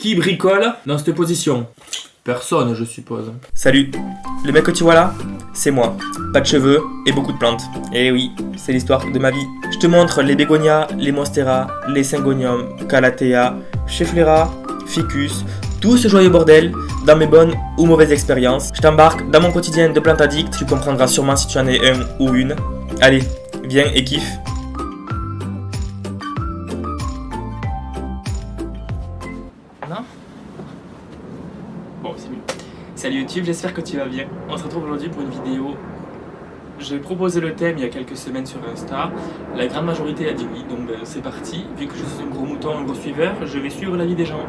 Qui bricole dans cette position? Personne, je suppose. Salut, le mec que tu vois là, c'est moi. Pas de cheveux et beaucoup de plantes. Et oui, c'est l'histoire de ma vie. Je te montre les bégonias, les monsteras, les syngoniums, calathea, schefflera, ficus, tout ce joyeux bordel dans mes bonnes ou mauvaises expériences. Je t'embarque dans mon quotidien de plante addict, tu comprendras sûrement si tu en es un ou une. Allez, viens et kiffe. Non? Bon, c'est mieux. Salut YouTube, j'espère que tu vas bien. On se retrouve aujourd'hui pour une vidéo. J'ai proposé le thème il y a quelques semaines sur Insta. La grande majorité a dit oui, donc c'est parti. Vu que je suis un gros mouton, un gros suiveur, je vais suivre l'avis des gens.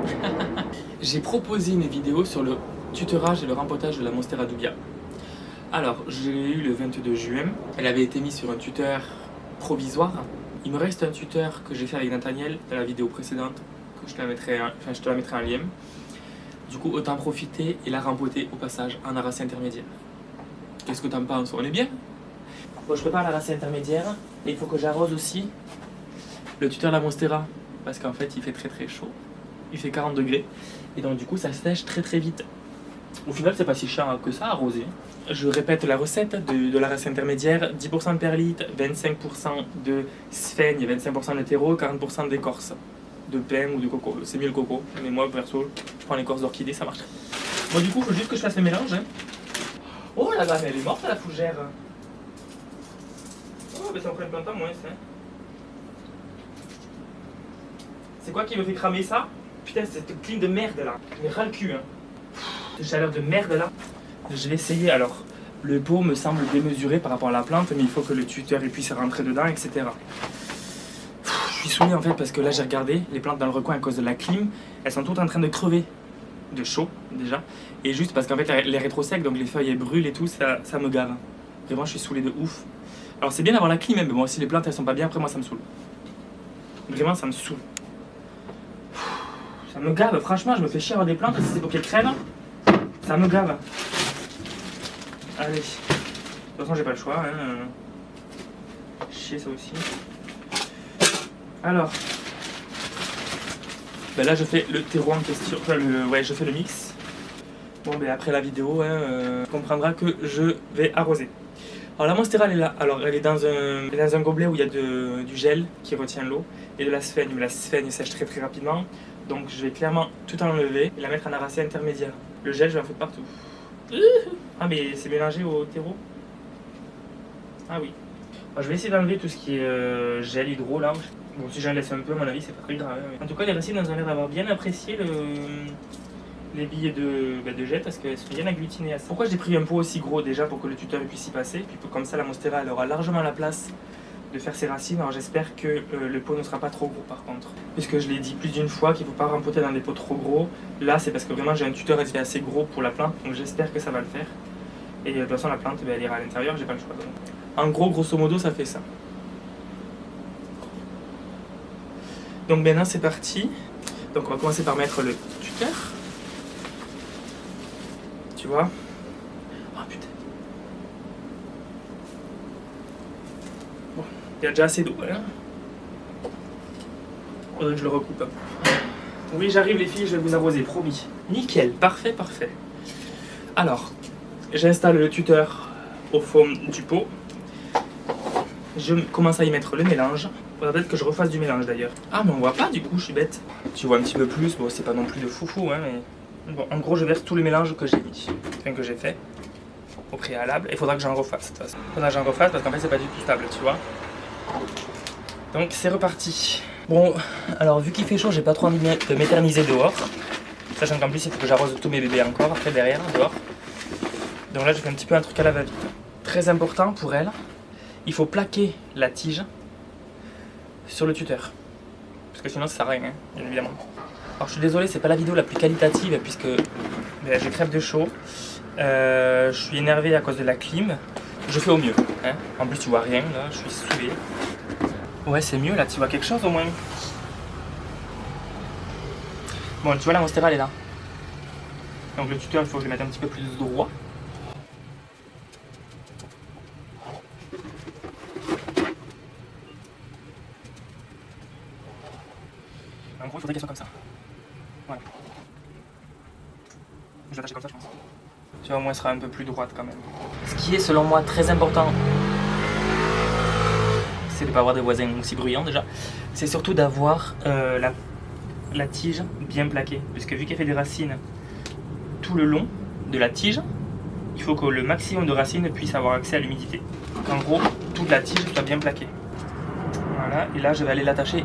J'ai proposé une vidéo sur le tutorage et le rempotage de la Monstera Dubia. Alors, je l'ai eu le 22 juin. Elle avait été mise sur un tuteur provisoire. Il me reste un tuteur que j'ai fait avec Nathaniel dans la vidéo précédente, que je te la mettrai en lien. Du coup, autant profiter et la rempoter au passage en arracé intermédiaire. Qu'est-ce que t'en penses? On est bien? Bon, je prépare l'arracé intermédiaire et il faut que j'arrose aussi le tuteur de la Monstera parce qu'en fait, il fait très très chaud. Il fait 40 degrés et donc du coup, ça sèche très très vite. Au final, c'est pas si chiant que ça à arroser. Je répète la recette de l'arracé intermédiaire: 10% de perlite, 25% de sphègne, 25% de terreau, 40% d'écorce de pin ou de coco. C'est mieux le coco, mais moi perso, je prends l'écorce d'orchidée, ça marche. Bon, du coup, il faut juste que je fasse le mélange. Hein. Oh la dame, elle est morte la fougère. Oh, mais ça me prend plein de temps, moins. Hein. C'est quoi qui me fait cramer ça? Putain, cette clim de merde là. Je me ras le cul. Hein. Cette chaleur de merde là. Je vais essayer. Alors, le pot me semble démesuré par rapport à la plante, mais il faut que le tuteur puisse rentrer dedans, etc. Je suis saoulé en fait parce que là j'ai regardé les plantes dans le recoin à cause de la clim, elles sont toutes en train de crever de chaud déjà, et juste parce qu'en fait l'air est trop sec, donc les feuilles elles brûlent et tout, ça me gave. Vraiment je suis saoulé de ouf. Alors c'est bien d'avoir la clim, mais bon, si les plantes elles sont pas bien, après moi ça me saoule. Vraiment ça me saoule. Ça me gave, franchement je me fais chier à avoir des plantes, si c'est pour qu'elles crèvent, ça me gave. Allez, de toute façon j'ai pas le choix, hein. Chier ça aussi. Alors, ben là je fais le terreau en question, enfin je fais le mix. Bon ben après la vidéo, on comprendra que je vais arroser. Alors la Monstera elle est là, alors elle est dans un gobelet où il y a du gel qui retient l'eau et de la sphègne, mais la sphègne sèche très très rapidement. Donc je vais clairement tout enlever et la mettre en arracé intermédiaire. Le gel je vais en foutre partout. Ah mais c'est mélangé au terreau. Ah oui. Alors, je vais essayer d'enlever tout ce qui est gel hydro là. Bon, si j'en laisse un peu, à mon avis, c'est pas très grave. En tout cas, les racines ont l'air d'avoir bien apprécié les billets de gel parce qu'elles sont bien agglutinées à ça. Pourquoi j'ai pris un pot aussi gros déjà pour que le tuteur puisse y passer? Puis comme ça, la Monstera elle aura largement la place de faire ses racines. Alors j'espère que le pot ne sera pas trop gros par contre. Puisque je l'ai dit plus d'une fois qu'il ne faut pas rempoter dans des pots trop gros. Là, c'est parce que vraiment j'ai un tuteur assez gros pour la plante, donc j'espère que ça va le faire. Et de toute façon, la plante elle ira à l'intérieur, j'ai pas le choix. Donc. En gros, grosso modo, ça fait ça. Donc maintenant c'est parti. Donc on va commencer par mettre le tuteur. Tu vois? Oh putain. Bon, il y a déjà assez d'eau. Hein. Faudrait que je le recoupe. Oui, j'arrive les filles, je vais vous arroser, promis. Nickel, parfait, parfait. Alors, j'installe le tuteur au fond du pot. Je commence à y mettre le mélange. Faudrait peut-être que je refasse du mélange d'ailleurs. Ah mais on voit pas du coup, je suis bête. Tu vois un petit peu plus, bon c'est pas non plus de foufou hein, mais... Bon, en gros je verse tout le mélange que j'ai mis, enfin que j'ai fait au préalable. Et il faudra que j'en refasse de toute façon. Faudra que j'en refasse parce qu'en fait c'est pas du tout stable, tu vois. Donc c'est reparti. Bon, alors vu qu'il fait chaud, j'ai pas trop envie de m'éterniser dehors. Sachant qu'en plus il faut que j'arrose tous mes bébés encore après derrière, dehors. Donc là je fais un petit peu un truc à la va-vite. Très important pour elle, il faut plaquer la tige sur le tuteur. Parce que sinon ça sert à rien, hein, bien évidemment. Alors je suis désolé, c'est pas la vidéo la plus qualitative puisque je crève de chaud. Je suis énervé à cause de la clim. Je fais au mieux. Hein. En plus tu vois rien là, je suis saoulé. Ouais c'est mieux là, tu vois quelque chose au moins. Bon tu vois la Monstera elle est là. Donc le tuteur il faut que je le mette un petit peu plus droit. En gros, il faudrait qu'elle soit comme ça. Voilà. Je vais attacher comme ça, je pense. Tu vois, au moins, elle sera un peu plus droite quand même. Ce qui est, selon moi, très important, c'est de ne pas avoir des voisins aussi bruyants déjà. C'est surtout d'avoir la tige bien plaquée. Parce que vu qu'elle fait des racines tout le long de la tige, il faut que le maximum de racines puisse avoir accès à l'humidité. Donc en gros, toute la tige soit bien plaquée. Voilà, et là je vais aller l'attacher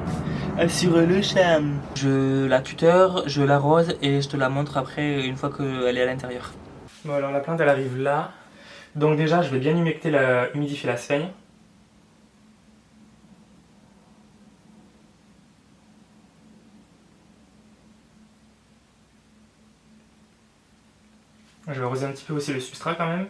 sur le champ. Je la tuteur, je l'arrose et je te la montre après une fois qu'elle est à l'intérieur. Bon alors la plante elle arrive là. Donc déjà je vais bien humidifier la sphaigne. Je vais arroser un petit peu aussi le substrat quand même.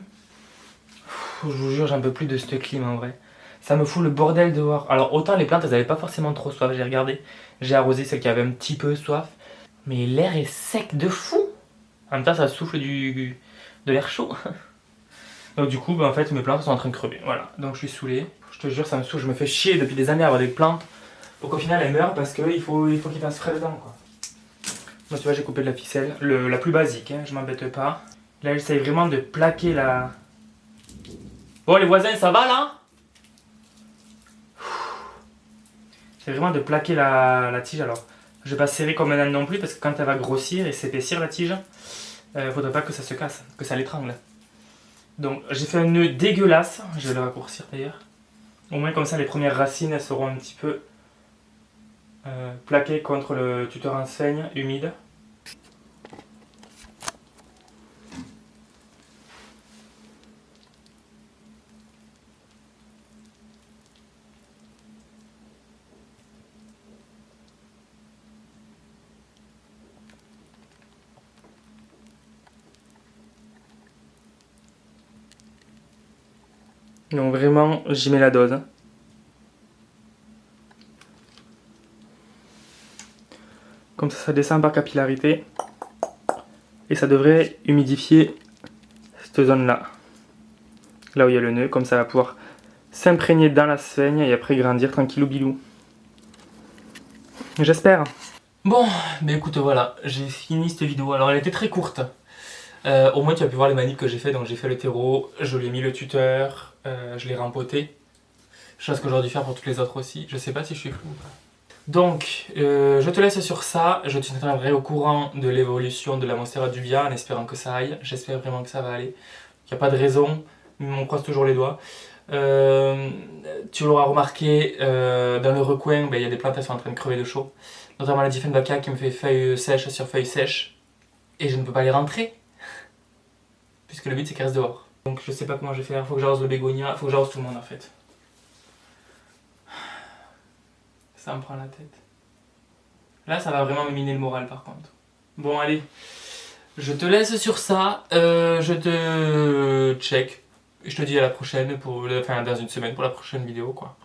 Je vous jure, j'en peux plus de cette clim en vrai. Ça me fout le bordel dehors. Alors autant les plantes elles avaient pas forcément trop soif, j'ai regardé. J'ai arrosé celles qui avaient un petit peu soif. Mais l'air est sec de fou. En même temps ça souffle de l'air chaud. Donc du coup en fait mes plantes sont en train de crever. Voilà, donc je suis saoulé. Je te jure ça me saoule, je me fais chier depuis des années à avoir des plantes. Pour qu'au final elles meurent parce qu'il faut qu'il fasse frais dedans quoi. Moi tu vois j'ai coupé de la ficelle, la plus basique, hein, je m'embête pas. Là j'essaye vraiment de plaquer la... Bon les voisins ça va là? C'est vraiment de plaquer la tige alors. Je vais pas serrer comme un âne non plus parce que quand elle va grossir et s'épaissir la tige, faudrait pas que ça se casse, que ça l'étrangle. Donc j'ai fait un nœud dégueulasse, je vais le raccourcir d'ailleurs. Au moins comme ça les premières racines elles seront un petit peu plaquées contre le tuteur en sphaigne humide. Donc vraiment, j'y mets la dose. Comme ça descend par capillarité. Et ça devrait humidifier cette zone-là. Là où il y a le nœud, comme ça va pouvoir s'imprégner dans la sphaigne et après grandir tranquillou bilou. J'espère. Bon, mais écoute, voilà, j'ai fini cette vidéo. Alors elle était très courte. Au moins tu as pu voir les manips que j'ai fait. Donc j'ai fait le terreau, je lui ai mis le tuteur, je l'ai rempoté. Chose que j'aurais dû faire pour toutes les autres aussi. Je sais pas si je suis flou ou pas. Donc je te laisse sur ça. Je te tiendrai au courant de l'évolution de la Monstera dubia en espérant que ça aille. J'espère vraiment que ça va aller. Il n'y a pas de raison, mais on croise toujours les doigts. Tu l'auras remarqué, dans le recoin, il y a des plantes qui sont en train de crever de chaud. Notamment la Dieffenbachia qui me fait feuilles sèches sur feuilles sèches. Et je ne peux pas les rentrer. Puisque le but c'est qu'elle reste dehors. Donc je sais pas comment je vais faire, faut que j'arrose le bégonia, faut que j'arrose tout le monde en fait. Ça me prend la tête. Là ça va vraiment me miner le moral par contre. Bon allez, je te laisse sur ça, je te check. Je te dis à la prochaine, enfin dans une semaine pour la prochaine vidéo quoi.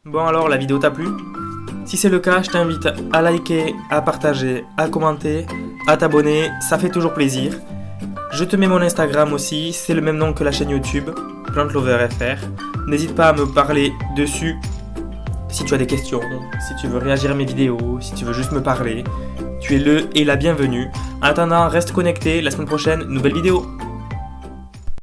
Bon alors la vidéo t'a plu? Si c'est le cas, je t'invite à liker, à partager, à commenter, à t'abonner, ça fait toujours plaisir. Je te mets mon Instagram aussi, c'est le même nom que la chaîne YouTube, PlanteLoverFR. N'hésite pas à me parler dessus si tu as des questions, si tu veux réagir à mes vidéos, si tu veux juste me parler. Tu es le et la bienvenue. En attendant, reste connecté, la semaine prochaine, nouvelle vidéo.